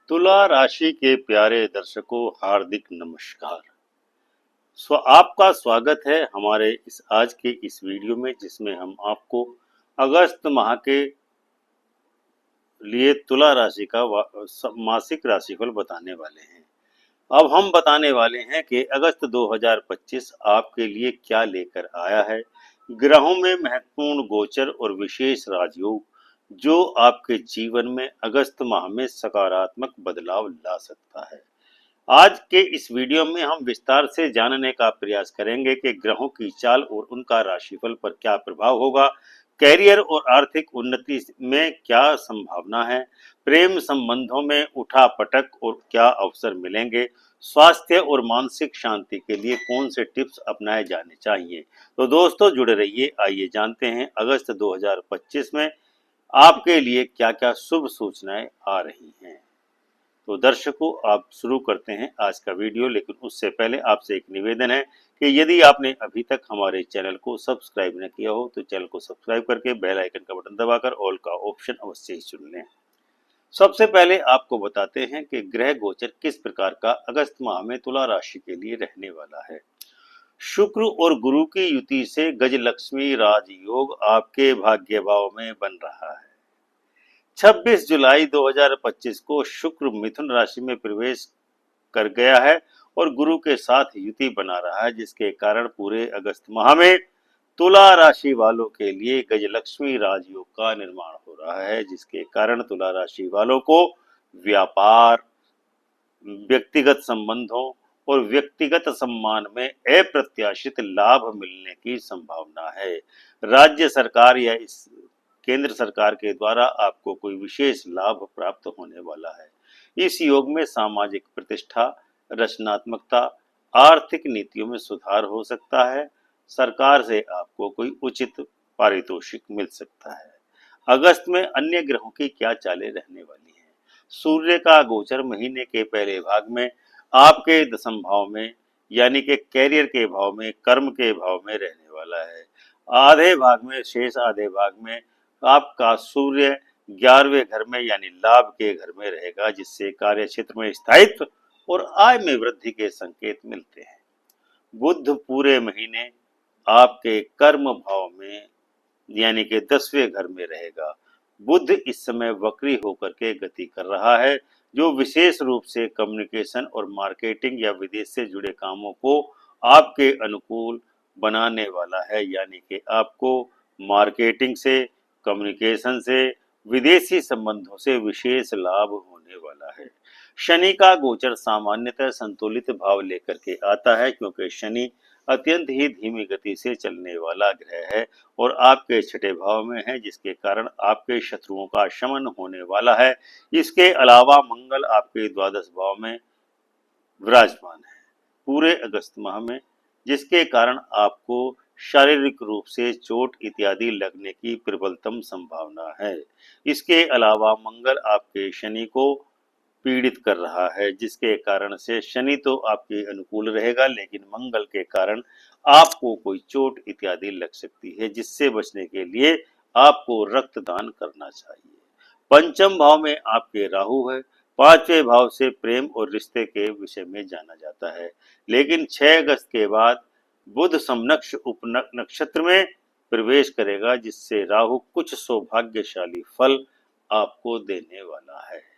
तुला राशि के प्यारे दर्शकों, हार्दिक नमस्कार। आपका स्वागत है हमारे आज के इस वीडियो में, जिसमें हम आपको अगस्त माह के लिए तुला राशि का मासिक राशिफल बताने वाले हैं। अब हम बताने वाले हैं कि अगस्त 2025 आपके लिए क्या लेकर आया है। ग्रहों में महत्वपूर्ण गोचर और विशेष राजयोग जो आपके जीवन में अगस्त माह में सकारात्मक बदलाव ला सकता है। आज के इस वीडियो में हम विस्तार से जानने का प्रयास करेंगे कि ग्रहों की चाल और उनका राशिफल पर क्या प्रभाव होगा, कैरियर और आर्थिक उन्नति में क्या संभावना है, प्रेम संबंधों में उठापटक और क्या अवसर मिलेंगे, स्वास्थ्य और मानसिक शांति के लिए कौन से टिप्स अपनाए जाने चाहिए। तो दोस्तों जुड़े रहिए, आइए जानते हैं अगस्त 2025 में आपके लिए क्या क्या शुभ सूचनाएं आ रही हैं। तो दर्शकों, आप शुरू करते हैं आज का वीडियो, लेकिन उससे पहले आपसे एक निवेदन है कि यदि आपने अभी तक हमारे चैनल को सब्सक्राइब न किया हो तो चैनल को सब्सक्राइब करके बेल आइकन का बटन दबाकर ऑल का ऑप्शन अवश्य ही चुन लें। सबसे पहले आपको बताते हैं कि ग्रह गोचर किस प्रकार का अगस्त माह में तुला राशि के लिए रहने वाला है। शुक्र और गुरु की युति से गजलक्ष्मी राजयोग आपके भाग्य भाव में बन रहा है। 26 जुलाई 2025 को शुक्र मिथुन राशि में प्रवेश कर गया है और गुरु के साथ युति बना रहा है, जिसके कारण पूरे अगस्त माह में तुला राशि वालों के लिए गजलक्ष्मी राजयोग का निर्माण हो रहा है, जिसके कारण तुला राशि वालों को व्यापार, व्यक्तिगत संबंधों और व्यक्तिगत सम्मान में अप्रत्याशित लाभ मिलने की संभावना है। राज्य सरकार या इस केंद्र सरकार के द्वारा आपको कोई विशेष लाभ प्राप्त होने वाला है। इस योग में सामाजिक प्रतिष्ठा, रचनात्मकता, आर्थिक नीतियों में सुधार हो सकता है। सरकार से आपको कोई उचित पारितोषिक मिल सकता है। अगस्त में अन्य ग्रहों की क्या चालें रहने वाली हैं। सूर्य का गोचर महीने के पहले भाग में आपके दशम भाव में, यानी कि कैरियर के भाव में, कर्म के भाव में रहने वाला है। आधे भाग में, शेष आधे भाग में आपका सूर्य 11वें घर में यानी लाभ के घर में रहेगा, जिससे कार्य क्षेत्र में स्थायित्व और आय में वृद्धि के संकेत मिलते हैं। बुध पूरे महीने आपके कर्म भाव में यानी कि 10वें घर में रहेगा। बुध इस समय वक्री होकर के गति कर रहा है, जो विशेष रूप से कम्युनिकेशन और मार्केटिंग या विदेश से जुड़े कामों को आपके अनुकूल बनाने वाला है, यानी कि आपको मार्केटिंग से, कम्युनिकेशन से, विदेशी संबंधों से विशेष लाभ होने वाला है। शनि का गोचर सामान्यतः संतुलित भाव लेकर के आता है, क्योंकि शनि अत्यंत ही धीमी गति से चलने वाला ग्रह है और आपके छठे भाव में है, जिसके कारण आपके शत्रुओं का शमन होने वाला है। इसके अलावा मंगल आपके द्वादश भाव में विराजमान है पूरे अगस्त माह में, जिसके कारण आपको शारीरिक रूप से चोट इत्यादि लगने की प्रबलतम संभावना है। इसके अलावा मंगल आपके शनि को पीड़ित कर रहा है, जिसके कारण से शनि तो आपके अनुकूल रहेगा, लेकिन मंगल के कारण आपको कोई चोट इत्यादि लग सकती है, जिससे बचने के लिए आपको रक्तदान करना चाहिए। पंचम भाव में आपके राहु है। पांचवें भाव से प्रेम और रिश्ते के विषय में जाना जाता है, लेकिन 6 अगस्त के बाद बुध समनक्ष उप नक्षत्र में प्रवेश करेगा, जिससे राहु कुछ सौभाग्यशाली फल आपको देने वाला है।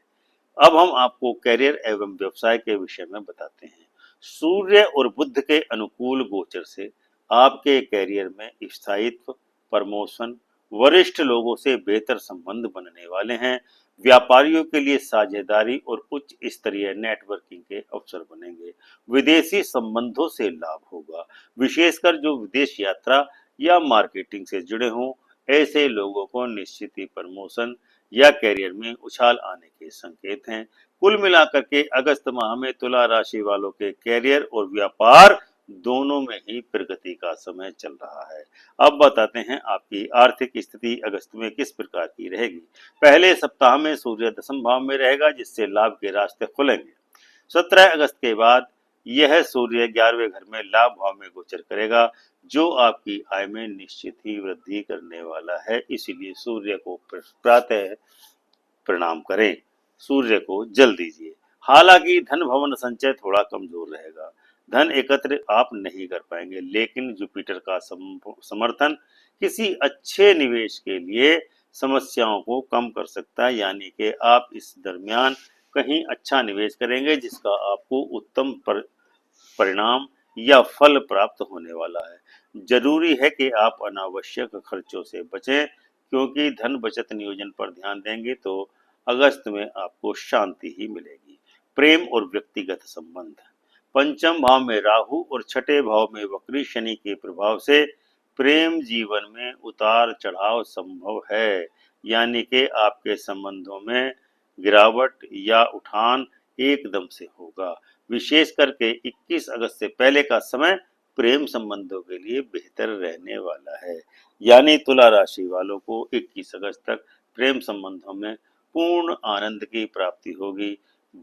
अब हम आपको कैरियर एवं व्यवसाय के विषय में बताते हैं। सूर्य और बुध के अनुकूल गोचर से आपके कैरियर में स्थायित्व, प्रमोशन, वरिष्ठ लोगों से बेहतर संबंध बनने वाले हैं। व्यापारियों के लिए साझेदारी और उच्च स्तरीय नेटवर्किंग के अवसर बनेंगे। विदेशी संबंधों से लाभ होगा, विशेषकर जो विदेश यात्रा या मार्केटिंग से जुड़े हों। ऐसे लोगों को निश्चित ही प्रमोशन या कैरियर में उछाल आने के संकेत हैं। कुल मिलाकर के अगस्त माह में तुला राशि वालों के कैरियर और व्यापार दोनों में ही प्रगति का समय चल रहा है। अब बताते हैं आपकी आर्थिक स्थिति अगस्त में किस प्रकार की रहेगी। पहले सप्ताह में सूर्य दशम भाव में रहेगा, जिससे लाभ के रास्ते खुलेंगे। 17 अगस्त के बाद यह सूर्य 11वें घर में लाभ भाव में गोचर करेगा, जो आपकी आय में निश्चित ही वृद्धि करने वाला है। इसीलिए सूर्य को प्रातः प्रणाम करें। सूर्य को जल दीजिए। हालांकि धन भवन संचय थोड़ा कमजोर रहेगा, धन एकत्र आप नहीं कर पाएंगे, लेकिन जुपिटर का समर्थन किसी अच्छे निवेश के लिए समस्याओं को कम कर सकता है। यानी कि आप इस दरमियान कहीं अच्छा निवेश करेंगे जिसका आपको उत्तम परिणाम या फल प्राप्त होने वाला है। जरूरी है कि आप अनावश्यक खर्चों से बचें, क्योंकि धन बचत नियोजन पर ध्यान देंगे तो अगस्त में आपको शांति ही मिलेगी। प्रेम और व्यक्तिगत संबंध, पंचम भाव में राहु और छठे भाव में वक्री शनि के प्रभाव से प्रेम जीवन में उतार चढ़ाव संभव है। यानी कि आपके संबंधों में गिरावट या उठान एकदम से होगा। विशेष करके 21 अगस्त से पहले का समय प्रेम संबंधों के लिए बेहतर रहने वाला है। यानी तुला राशि वालों को 21 अगस्त तक प्रेम संबंधों में पूर्ण आनंद की प्राप्ति होगी।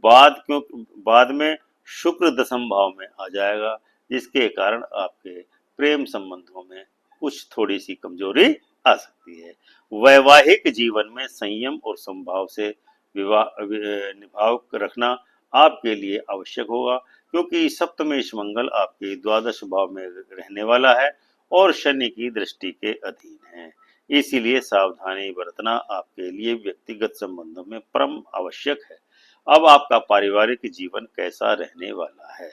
बाद में शुक्र दशम भाव में आ जाएगा, जिसके कारण आपके प्रेम संबंधों में कुछ थोड़ी सी कमजोरी आ सकती है। वैवाहिक जीवन में संयम और संभाव से निभाव रखना आपके लिए आवश्यक होगा, क्योंकि सप्तमेश मंगल आपके द्वादश भाव में रहने वाला है और शनि की दृष्टि के अधीन है। इसीलिए सावधानी बरतना आपके लिए व्यक्तिगत संबंधों में परम आवश्यक है। अब आपका पारिवारिक जीवन कैसा रहने वाला है?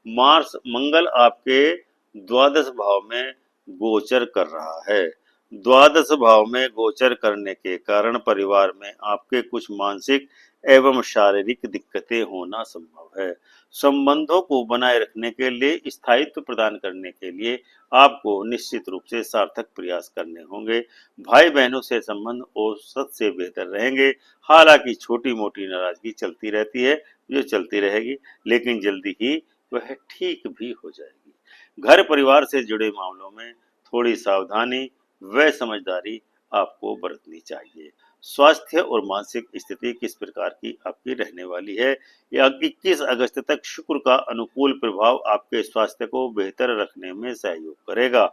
मंगल आपके द्वादश भाव में गोचर कर रहा है। द्वादश भाव में गोचर करने के कारण परिवार में आपके कुछ मानसिक एवं शारीरिक दिक्कतें होना संभव है। संबंधों को बनाए रखने के लिए, स्थायित्व प्रदान करने के लिए आपको निश्चित रूप से सार्थक प्रयास करने होंगे। भाई बहनों से संबंध औसत से बेहतर रहेंगे। हालांकि छोटी मोटी नाराजगी चलती रहती है, जो चलती रहेगी, लेकिन जल्दी ही वह ठीक भी हो जाएगी। घर परिवार से जुड़े मामलों में थोड़ी सावधानी व समझदारी आपको बरतनी चाहिए। स्वास्थ्य और मानसिक स्थिति किस प्रकार की आपकी रहने वाली है? या 21 अगस्त तक शुक्र का अनुकूल प्रभाव आपके स्वास्थ्य को बेहतर रखने में सहयोग करेगा।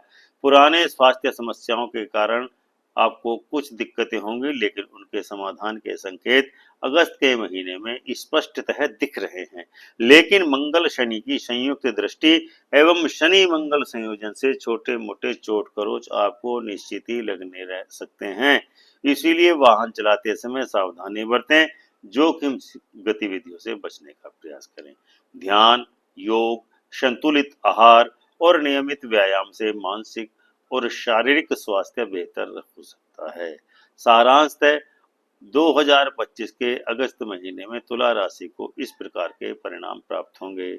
पुराने स्वास्थ्य समस्याओं के कारण आपको कुछ दिक्कतें होंगी, लेकिन उनके समाधान के संकेत अगस्त के महीने में स्पष्टतः दिख रहे हैं। लेकिन मंगल शनि की संयुक्त दृष्टि एवं शनि मंगल संयोजन से छोटे मोटे चोट खरोच आपको निश्चित ही लगने रह सकते हैं। इसीलिए वाहन चलाते समय सावधानी बरतें, जोखिम गतिविधियों से बचने का प्रयास करें। ध्यान, योग, संतुलित आहार और नियमित व्यायाम से मानसिक और शारीरिक स्वास्थ्य बेहतर हो सकता है। सारांशतः 2025 के अगस्त महीने में तुला राशि को इस प्रकार के परिणाम प्राप्त होंगे।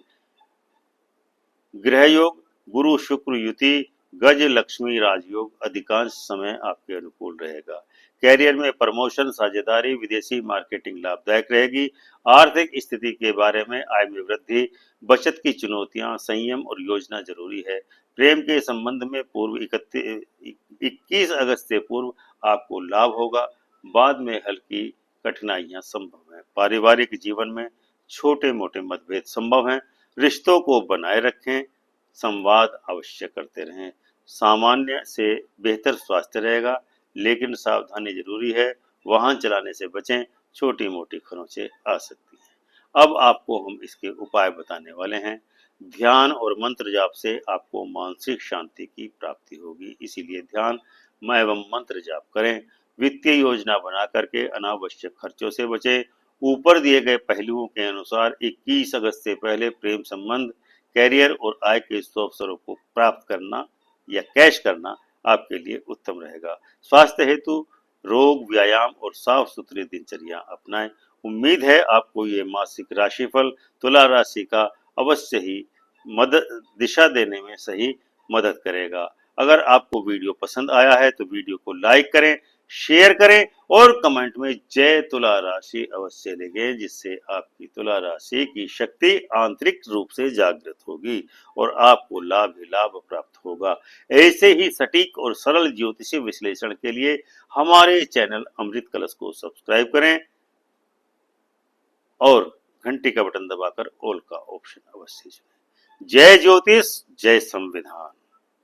गृह योग, गुरु शुक्र युति, गज लक्ष्मी राजयोग अधिकांश समय आपके अनुकूल रहेगा। कैरियर में प्रमोशन, साझेदारी, विदेशी मार्केटिंग लाभदायक रहेगी। आर्थिक स्थिति के बारे में आय में वृद्धि, बचत की चुनौतियां, संयम और योजना जरूरी है। प्रेम के संबंध में पूर्व 21 अगस्त से पूर्व आपको लाभ होगा, बाद में हल्की कठिनाइयां संभव है। पारिवारिक जीवन में छोटे मोटे मतभेद संभव हैं। रिश्तों को बनाए रखें, संवाद अवश्य करते रहें। सामान्य से बेहतर स्वास्थ्य रहेगा, लेकिन सावधानी जरूरी है। वाहन चलाने से बचें, छोटी मोटी खरोंचें आ सकती हैं। अब आपको हम इसके उपाय बताने वाले हैं। ध्यान और मंत्र जाप से आपको मानसिक शांति की प्राप्ति होगी, इसीलिए ध्यान एवं मंत्र जाप करें। वित्तीय योजना बना करके अनावश्यक खर्चों से बचें। ऊपर दिए गए पहलुओं के अनुसार 21 अगस्त से पहले प्रेम संबंध, कैरियर और आय के शुभ अवसरों को प्राप्त करना या कैश करना आपके लिए उत्तम रहेगा। स्वास्थ्य हेतु रोग, व्यायाम और साफ सुथरी दिनचर्या अपनाएं। उम्मीद है आपको ये मासिक राशिफल तुला राशि का अवश्य ही मदद दिशा देने में सही मदद करेगा। अगर आपको वीडियो पसंद आया है तो वीडियो को लाइक करें, शेयर करें और कमेंट में जय तुला राशि अवश्य लिखें, जिससे आपकी तुला राशि की शक्ति आंतरिक रूप से जागृत होगी और आपको लाभ ही लाभ प्राप्त होगा। ऐसे ही सटीक और सरल ज्योतिषीय विश्लेषण के लिए हमारे चैनल अमृत कलश को सब्सक्राइब करें और घंटी का बटन दबाकर ऑल का ऑप्शन अवश्य चुनें। जय ज्योतिष, जय संविधान।